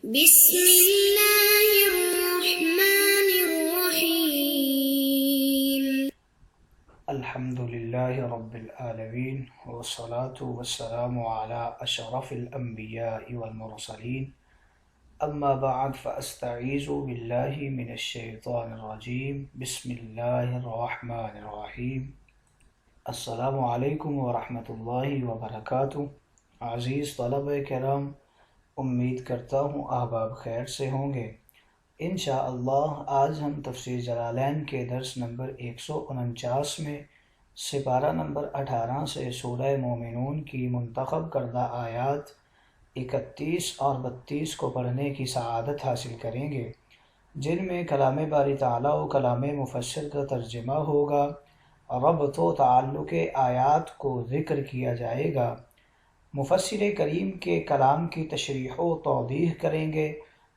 بسم اللہ الرحمن الرحیم۔ الحمد للہ رب العالمین والصلاة والسلام علی اشرف الانبیاء والمرسلین، اما بعد فاستعیذ باللہ من الشیطان الرجیم، بسم اللہ الرحمن الرحیم۔ السلام علیکم ورحمۃ اللہ وبرکاتہ۔ عزیز طلبہ کرام، امید کرتا ہوں احباب خیر سے ہوں گے۔ انشاءاللہ آج ہم تفسیر جلالین کے درس نمبر 149 میں سپارہ نمبر 18 سے سورہ مومنون کی منتخب کردہ آیات 31 اور 32 کو پڑھنے کی سعادت حاصل کریں گے، جن میں کلام باری تعالیٰ و کلام مفسر کا ترجمہ ہوگا، ربط و تعلق آیات کو ذکر کیا جائے گا، مفسر کریم کے کلام کی تشریح و توضیح کریں گے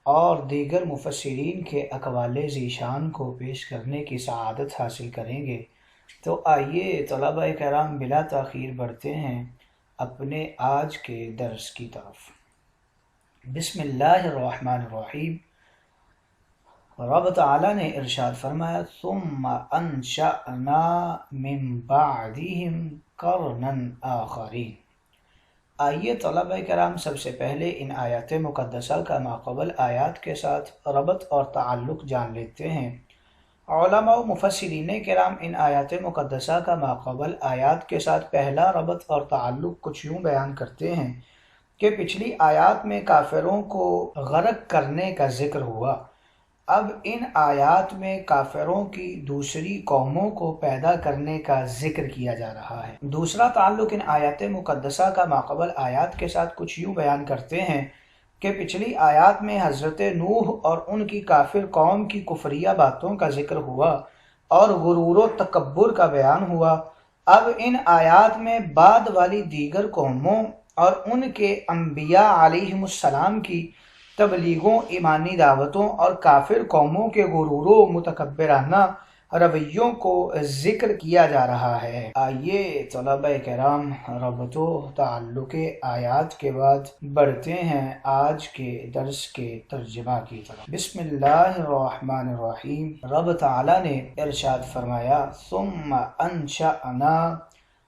اور دیگر مفسرین کے اقوال ذیشان کو پیش کرنے کی سعادت حاصل کریں گے۔ تو آئیے طلبہ کرام بلا تاخیر بڑھتے ہیں اپنے آج کے درس کی طرف۔ بسم اللہ الرحمن الرحیم۔ رب تعالیٰ نے ارشاد فرمایا، ثم انشأنا من بعدهم قرنا آخرین۔ آئیے طلبہ کرام سب سے پہلے ان آیات مقدسہ کا ماقبل آیات کے ساتھ ربط اور تعلق جان لیتے ہیں۔ علماء و مفسرین کرام ان آیات مقدسہ کا ماقبل آیات کے ساتھ پہلا ربط اور تعلق کچھ یوں بیان کرتے ہیں کہ پچھلی آیات میں کافروں کو غرق کرنے کا ذکر ہوا، اب ان آیات میں کافروں کی دوسری قوموں کو پیدا کرنے کا ذکر کیا جا رہا ہے۔ دوسرا تعلق ان آیات مقدسہ کا ماقبل آیات کے ساتھ کچھ یوں بیان کرتے ہیں کہ پچھلی آیات میں حضرت نوح اور ان کی کافر قوم کی کفریہ باتوں کا ذکر ہوا اور غرور و تکبر کا بیان ہوا، اب ان آیات میں بعد والی دیگر قوموں اور ان کے انبیاء علیہم السلام کی تبلیغوں، ایمانی دعوتوں اور کافر قوموں کے غرور و متکبرانہ رویوں کو ذکر کیا جا رہا ہے۔ آئیے طلبہ کرام ربط و تعلق آیات کے بعد بڑھتے ہیں آج کے درس کے ترجمہ کی طرف۔ بسم اللہ الرحمن الرحیم۔ رب تعالیٰ نے ارشاد فرمایا، ثم انشأنا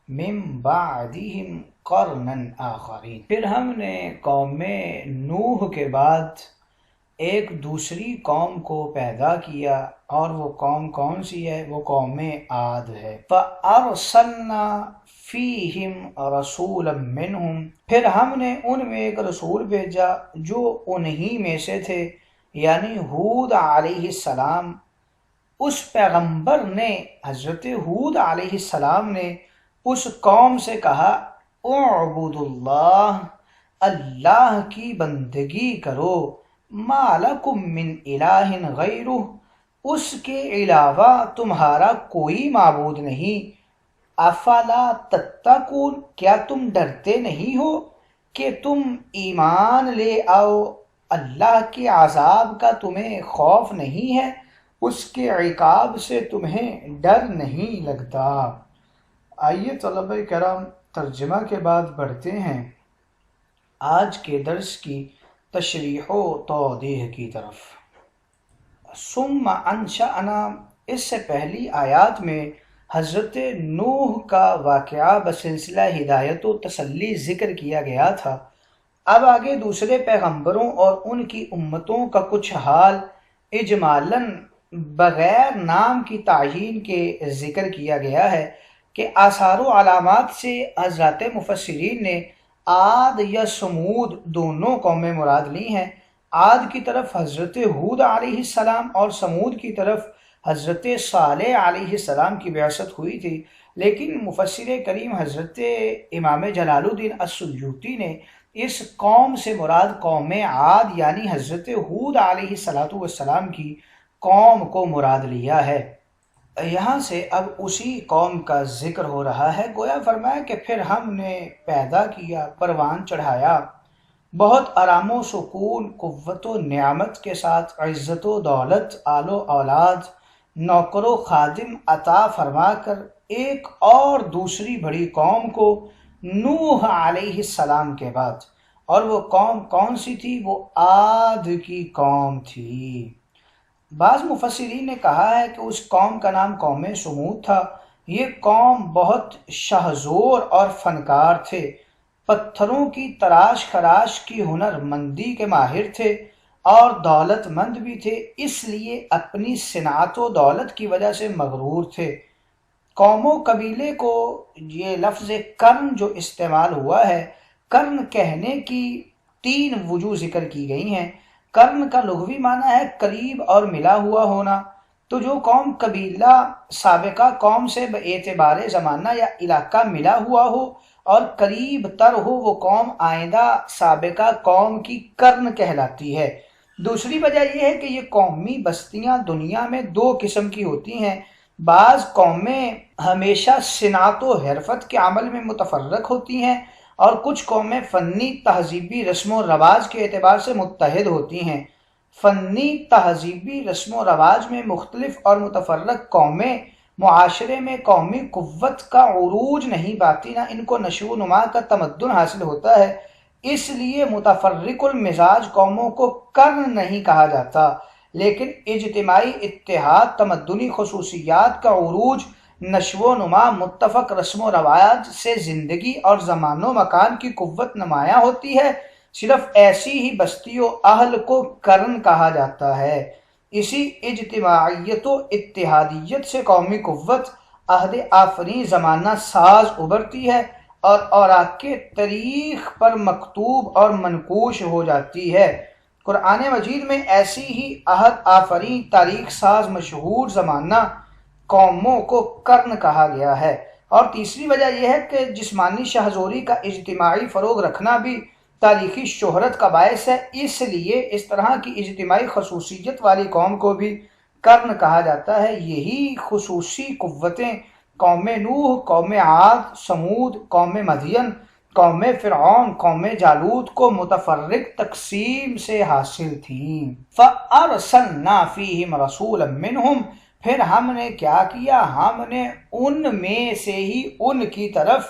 من بعدهم قرنا آخرین، پھر ہم نے قوم نوح کے بعد ایک دوسری قوم کو پیدا کیا، اور وہ قوم کون سی ہے؟ وہ قوم عاد ہے۔ فَأَرْسَلْنَا فِيهِمْ رَسُولًا مِّنْهُمْ، پھر ہم نے ان میں ایک رسول بھیجا جو انہی میں سے تھے، یعنی ہود علیہ السلام۔ اس پیغمبر نے، حضرت ہود علیہ السلام نے اس قوم سے کہا، اعبدوا اللہ، اللہ کی بندگی کرو، ما لکم من الہ غیرہ، اس کے علاوہ تمہارا کوئی معبود نہیں، افلا تتقون، کیا تم ڈرتے نہیں ہو کہ تم ایمان لے آؤ، اللہ کے عذاب کا تمہیں خوف نہیں ہے، اس کے عقاب سے تمہیں ڈر نہیں لگتا۔ آئیے طلبہ کرام ترجمہ کے بعد بڑھتے ہیں آج کے درس کی تشریح و توضیح کی طرف۔ ثم انشأنا، اس سے پہلی آیات میں حضرت نوح کا واقعہ بسلسلہ ہدایت و تسلی ذکر کیا گیا تھا، اب آگے دوسرے پیغمبروں اور ان کی امتوں کا کچھ حال اجمالاً بغیر نام کی تعیین کے ذکر کیا گیا ہے کہ آثار و علامات سے حضرات مفسرین نے عاد یا سمود دونوں قومیں مراد لی ہیں۔ عاد کی طرف حضرت ہود علیہ السلام اور سمود کی طرف حضرت صالح علیہ السلام کی بعثت ہوئی تھی، لیکن مفسر کریم حضرت امام جلال الدین السیوطی نے اس قوم سے مراد قوم عاد یعنی حضرت ہود علیہ السلام کی قوم کو مراد لیا ہے۔ یہاں سے اب اسی قوم کا ذکر ہو رہا ہے، گویا فرمایا کہ پھر ہم نے پیدا کیا، پروان چڑھایا، بہت آرام و سکون، قوت و نعمت کے ساتھ، عزت و دولت، آل و اولاد، نوکر و خادم عطا فرما کر ایک اور دوسری بڑی قوم کو نوح علیہ السلام کے بعد اور وہ قوم کون سی تھی؟ وہ عاد کی قوم تھی۔ بعض مفسرین نے کہا ہے کہ اس قوم کا نام قوم سمود تھا۔ یہ قوم بہت شہزور اور فنکار تھے، پتھروں کی تراش خراش کی ہنر مندی کے ماہر تھے اور دولت مند بھی تھے، اس لیے اپنی صنعت و دولت کی وجہ سے مغرور تھے۔ قوم و قبیلے کو یہ لفظ کرن جو استعمال ہوا ہے، کرن کہنے کی 3 وجوہ ذکر کی گئی ہیں۔ کرن کا لغوی معنی ہے قریب اور ملا ہوا ہونا۔ تو جو قوم قبیلہ سابقہ قوم سے باعتبار زمانہ یا علاقہ ملا ہوا ہو اور قریب تر ہو، وہ قوم آئندہ سابقہ قوم کی کرن کہلاتی ہے۔ دوسری وجہ یہ ہے کہ یہ قومی بستیاں دنیا میں 2 قسم کی ہوتی ہیں۔ بعض قومیں ہمیشہ صنعت و حرفت کے عمل میں متفرق ہوتی ہیں اور کچھ قومیں فنی تہذیبی رسم و رواج کے اعتبار سے متحد ہوتی ہیں۔ فنی تہذیبی رسم و رواج میں مختلف اور متفرق قومیں معاشرے میں قومی قوت کا عروج نہیں پاتی، نہ ان کو نشو و نما کا تمدن حاصل ہوتا ہے، اس لیے متفرق المزاج قوموں کو کرن نہیں کہا جاتا، لیکن اجتماعی اتحاد، تمدنی خصوصیات کا عروج، نشو و نما، متفق رسم و رواج سے زندگی اور زمان و مکان کی قوت نمایاں ہوتی ہے۔ صرف ایسی ہی بستی و اہل کو کرن کہا جاتا ہے۔ اسی اجتماعیت و اتحادیت سے قومی قوت عہد آفرین زمانہ ساز ابھرتی ہے اور اوراق کے تاریخ پر مکتوب اور منقوش ہو جاتی ہے۔ قرآن مجید میں ایسی ہی عہد آفرین تاریخ ساز مشہور زمانہ قوموں کو کرن کہا گیا ہے۔ اور تیسری وجہ یہ ہے کہ جسمانی شہزوری کا اجتماعی فروغ رکھنا بھی تاریخی شہرت کا باعث ہے، اس لیے اس طرح کی اجتماعی خصوصیت والی قوم کو بھی کرن کہا جاتا ہے۔ یہی خصوصی قوتیں قوم نوح، قوم عاد، سمود، قوم مدین، قوم فرعون، قوم جالوت کو متفرق تقسیم سے حاصل تھیں۔ فَأَرْسَلْنَا فِيهِمْ رَسُولًا مِّنْهُمْ، پھر ہم نے کیا کیا؟ ہم نے ان میں سے ہی ان کی طرف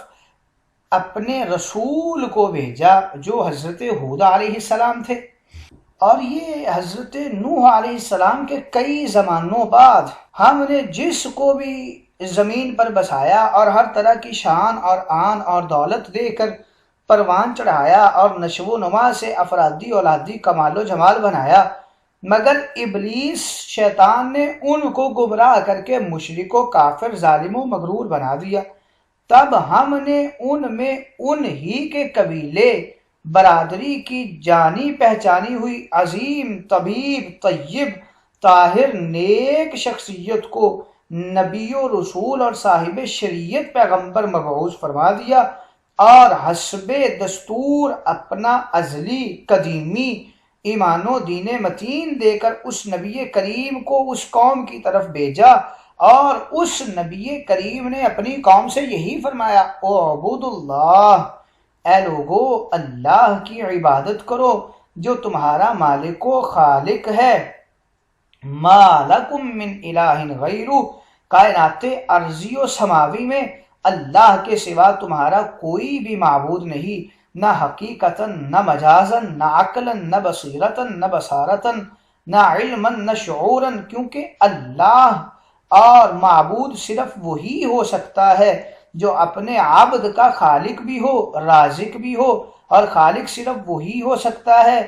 اپنے رسول کو بھیجا جو حضرت ہود علیہ السلام تھے، اور یہ حضرت نوح علیہ السلام کے کئی زمانوں بعد ہم نے جس کو بھی زمین پر بسایا اور ہر طرح کی شان اور آن اور دولت دے کر پروان چڑھایا اور نشو و نما سے افرادی اولادی کمال و جمال بنایا، مگر ابلیس شیطان نے ان کو گمراہ کر کے مشرک و کافر، ظالم و مغرور بنا دیا۔ تب ہم نے ان میں ان ہی کے قبیلے برادری کی جانی پہچانی ہوئی عظیم، طبیب، طیب، طاہر، نیک شخصیت کو نبی و رسول اور صاحب شریعت پیغمبر مبعوث فرما دیا، اور حسب دستور اپنا ازلی قدیمی ایمان و دین متین دے کر اس نبی کریم کو اس قوم کی طرف بھیجا، اور اس نبی کریم نے اپنی قوم سے یہی فرمایا، اعبدوا اللہ، اے لوگو اللہ کی عبادت کرو جو تمہارا مالک و خالق ہے، ما لکم من الہ غیرہ، کائنات ارضی و سماوی میں اللہ کے سوا تمہارا کوئی بھی معبود نہیں، نہ حقیقتاً، نہ مجازاً، نہ عقلاً، نہ بصیرتاً، نہ بصارتاً، نہ علماً، نہ شعوراً، کیونکہ اللہ اور معبود صرف وہی ہو سکتا ہے جو اپنے عبد کا خالق بھی ہو، رازق بھی ہو، اور خالق صرف وہی ہو سکتا ہے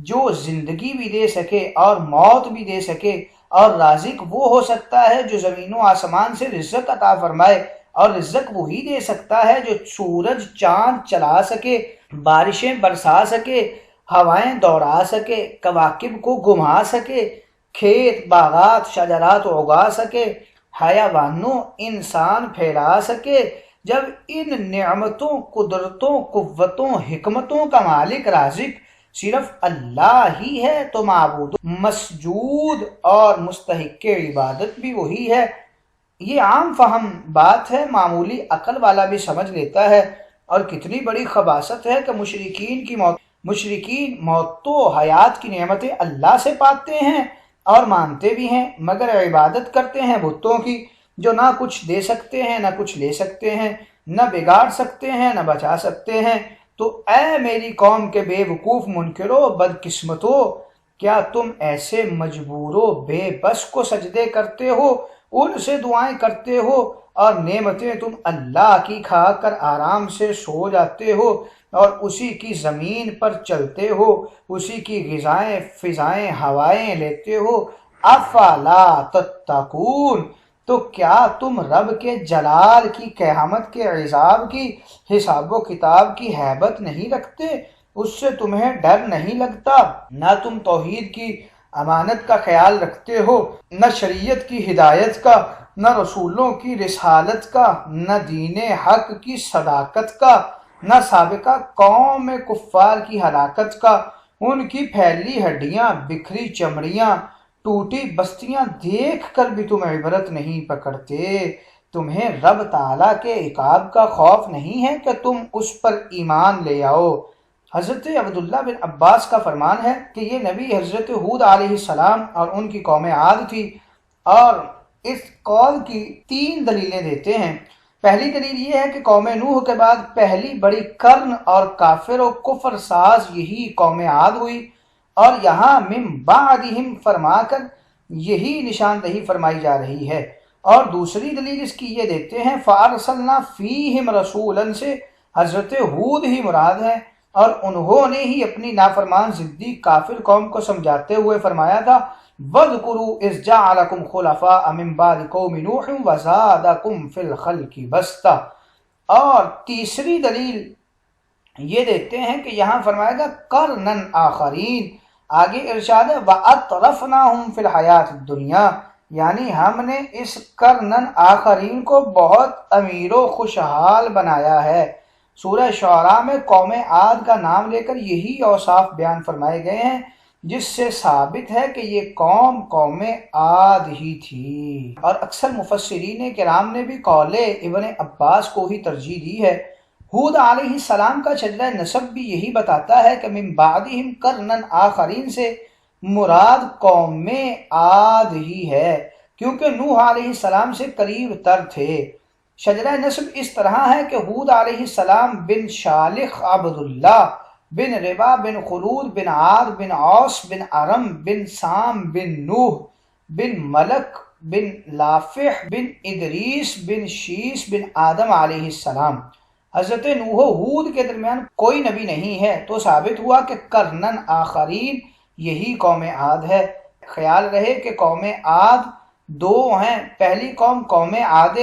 جو زندگی بھی دے سکے اور موت بھی دے سکے، اور رازق وہ ہو سکتا ہے جو زمین و آسمان سے رزق عطا فرمائے، اور رزق وہی دے سکتا ہے جو سورج چاند چلا سکے، بارشیں برسا سکے، ہوائیں دوڑا سکے، کواکب کو گھما سکے، کھیت باغات شجرات اگا سکے، حیوانوں انسان پھیلا سکے۔ جب ان نعمتوں، قدرتوں، قوتوں، حکمتوں کا مالک رازق صرف اللہ ہی ہے تو معبود مسجود اور مستحق عبادت بھی وہی ہے۔ یہ عام فہم بات ہے، معمولی عقل والا بھی سمجھ لیتا ہے، اور کتنی بڑی خباثت ہے کہ مشرکین موت و حیات کی نعمتیں اللہ سے پاتے ہیں اور مانتے بھی ہیں، مگر عبادت کرتے ہیں بتوں کی جو نہ کچھ دے سکتے ہیں، نہ کچھ لے سکتے ہیں، نہ بگاڑ سکتے ہیں، نہ بچا سکتے ہیں۔ تو اے میری قوم کے بے وقوف منکرو بدقسمتو، کیا تم ایسے مجبور و بے بس کو سجدے کرتے ہو، ان سے دعائیں کرتے ہو، اور نعمتیں تم اللہ کی کھا کر آرام سے سو جاتے ہو اور اسی کی زمین پر چلتے ہو، اسی کی غذائیں فضائیں ہوائیں لیتے ہو؟ افلا تتقون، تو کیا تم رب کے جلال کی، قیامت کے عذاب کی، حساب و کتاب کی ہیبت نہیں رکھتے؟ اس سے تمہیں ڈر نہیں لگتا؟ نہ تم توحید کی امانت کا خیال رکھتے ہو، نہ شریعت کی ہدایت کا، نہ رسولوں کی رسالت کا، نہ دین حق کی صداقت کا، نہ سابقہ قوم کفار کی ہلاکت کا، ان کی پھیلی ہڈیاں، بکھری چمڑیاں، ٹوٹی بستیاں دیکھ کر بھی تم عبرت نہیں پکڑتے؟ تمہیں رب تعالیٰ کے عقاب کا خوف نہیں ہے کہ تم اس پر ایمان لے آؤ؟ حضرت عبداللہ بن عباس کا فرمان ہے کہ یہ نبی حضرت ہود علیہ السلام اور ان کی قوم عاد تھی، اور اس قول کی 3 دلیلیں دیتے ہیں۔ پہلی دلیل یہ ہے کہ قوم نوح کے بعد پہلی بڑی قرن اور کافر و کفر ساز یہی قوم عاد ہوئی، اور یہاں من بعدہم فرما کر یہی نشاندہی فرمائی جا رہی ہے۔ اور دوسری دلیل اس کی یہ دیتے ہیں فَأَرْسَلْنَا فِيهِمْ رَسُولًا سے حضرت ہود ہی مراد ہے، اور انہوں نے ہی اپنی نافرمان ضدی کافر قوم کو سمجھاتے ہوئے فرمایا تھا وَاذْكُرُوا إِذْ جَعَلَكُمْ خُلَفَاءَ مِن بَعْدِ قَوْمِ نُوحٍ وَزَادَكُمْ فِي الْخَلْقِ بَسْطَةً۔ اور تیسری دلیل یہ دیتے ہیں کہ یہاں فرمائے گا قرنًا آخرین، آگے ارشاد ہے وَأَطْرَفْنَاهُمْ فِي الْحَيَاةِ الدُّنْيَا، یعنی ہم نے اس قرنًا آخرین کو بہت امیر و خوشحال بنایا ہے۔ سورہ شعراء میں قوم عاد کا نام لے کر یہی اوصاف بیان فرمائے گئے ہیں، جس سے ثابت ہے کہ یہ قوم عاد ہی تھی۔ اور اکثر مفسرین کرام نے بھی قول ابن عباس کو ہی ترجیح دی ہے۔ ہود علیہ السلام کا شجرہ نسب بھی یہی بتاتا ہے کہ من بعدہم قرنًا آخرین سے مراد قوم عاد ہی ہے، کیونکہ نوح علیہ السلام سے قریب تر تھے۔ شجرہ نسب اس طرح ہے کہ ہود علیہ السلام بن شالخ عبداللہ بن ربا بن خلود بن عاد بن عوس بن ارم بن سام بن نوح بن ملک بن لافح بن ادریس بن شیس بن آدم علیہ السلام۔ حضرت نوح و ہود کے درمیان کوئی نبی نہیں ہے، تو ثابت ہوا کہ قرنًا آخرین یہی قوم عاد ہے۔ خیال رہے کہ قوم عاد 2 ہیں، پہلی قوم عاد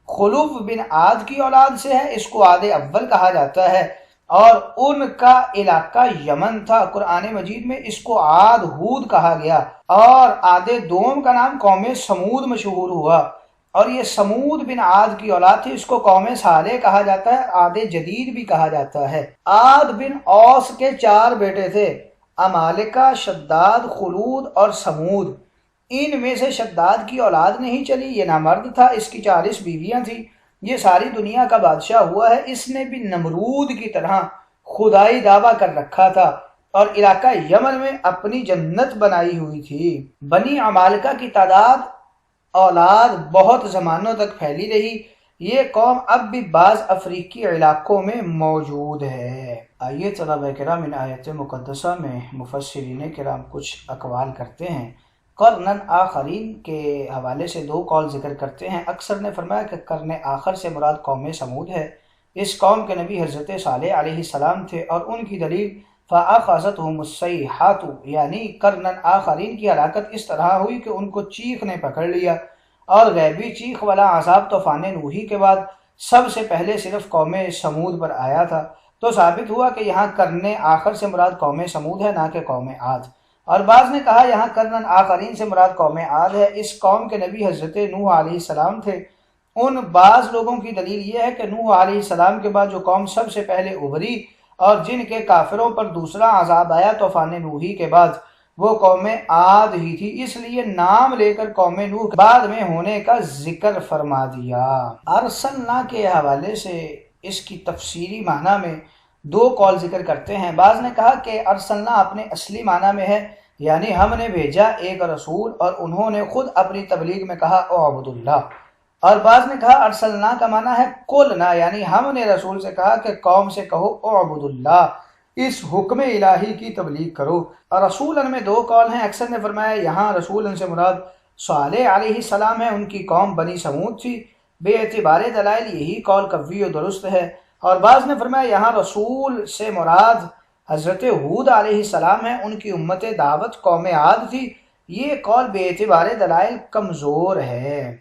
خلوف بن عاد کی اولاد سے ہے، اس کو عاد اول کہا جاتا ہے، اور ان کا علاقہ یمن تھا۔ قرآن مجید میں اس کو عاد ہود کہا گیا، اور عاد دوم کا نام قوم سمود مشہور ہوا، اور یہ سمود بن عاد کی اولاد تھی، اس کو قوم صالح کہا جاتا ہے، عاد جدید بھی کہا جاتا ہے۔ عاد بن اوس کے 4 بیٹے تھے، امالکہ، شداد، خلود اور سمود۔ ان میں سے شداد کی اولاد نہیں چلی، یہ نامرد تھا، اس کی 40 بیویاں تھیں، یہ ساری دنیا کا بادشاہ ہوا ہے۔ اس نے بھی نمرود کی طرح خدائی دعویٰ کر رکھا تھا، اور علاقہ یمن میں اپنی جنت بنائی ہوئی تھی۔ بنی عمالقہ کی تعداد اولاد بہت زمانوں تک پھیلی رہی، یہ قوم اب بھی بعض افریقی علاقوں میں موجود ہے۔ آئیے طلبہ کرام ان آیت مقدسہ میں مفسرین کرام کچھ اقوال کرتے ہیں۔ قرنًا آخرین کے حوالے سے 2 قول ذکر کرتے ہیں۔ اکثر نے فرمایا کہ قرن آخر سے مراد قوم سمود ہے، اس قوم کے نبی حضرت صالح علیہ السلام تھے، اور ان کی دلیل فَأَخَذَتْهُمُ الصَّيْحَةُ، یعنی قرنًا آخرین کی ہلاکت اس طرح ہوئی کہ ان کو چیخ نے پکڑ لیا، اور غیبی چیخ والا عذاب طوفان نوحی کے بعد سب سے پہلے صرف قوم سمود پر آیا تھا، تو ثابت ہوا کہ یہاں قرن آخر سے مراد قوم سمود ہے، نہ کہ قوم عاد۔ اور بعض نے کہا یہاں قرنًا آخرین سے مراد قوم عاد ہے، اس قوم کے نبی حضرت نوح علیہ السلام تھے۔ ان بعض لوگوں کی دلیل یہ ہے کہ نوح علیہ السلام کے بعد جو قوم سب سے پہلے ابھری اور جن کے کافروں پر دوسرا عذاب آیا طوفان نوحی کے بعد، وہ قوم عاد ہی تھی، اس لیے نام لے کر قوم نوح بعد میں ہونے کا ذکر فرما دیا۔ ارسلنا کے حوالے سے اس کی تفسیری معنی میں 2 قول ذکر کرتے ہیں۔ بعض نے کہا کہ ارسلنا اپنے اصلی معنی میں ہے، یعنی ہم نے بھیجا ایک رسول اور انہوں نے خود اپنی تبلیغ میں کہا او عبداللہ، اور بعض نے کہا ارسلنا کا معنی ہے قلنا، یعنی ہم نے رسول سے کہا کہ قوم سے کہو اعبد اللہ، اس حکم الہی کی تبلیغ کرو۔ اور رسولن میں دو قول ہیں، اکثر نے فرمایا یہاں رسولن سے مراد صالح علیہ السلام ہے، ان کی قوم بنی سمود تھی، بے اعتبار دلائل یہی قول قوی و درست ہے۔ اور بعض نے فرمایا یہاں رسول سے مراد حضرت ہود علیہ السلام ہے، ان کی امت دعوت قوم عاد تھی، یہ قول بے اعتبار دلائل کمزور ہے۔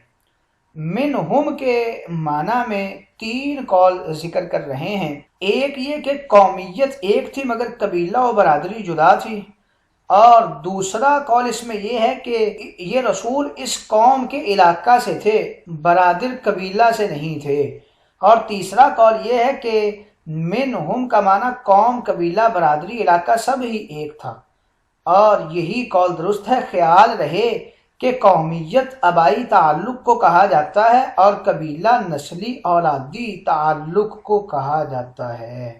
منہم کے معنی میں تین قول ذکر کر رہے ہیں، ایک یہ کہ قومیت ایک تھی مگر قبیلہ و برادری جدا تھی، اور دوسرا قول اس میں یہ ہے کہ یہ رسول اس قوم کے علاقہ سے تھے، برادر قبیلہ سے نہیں تھے، اور تیسرا قول یہ ہے کہ منہم کا معنی قوم، قبیلہ، برادری، علاقہ سب ہی ایک تھا، اور یہی قول درست ہے۔ خیال رہے کہ قومیت آبائی تعلق کو کہا جاتا ہے اور قبیلہ نسلی اولادی تعلق کو کہا جاتا ہے۔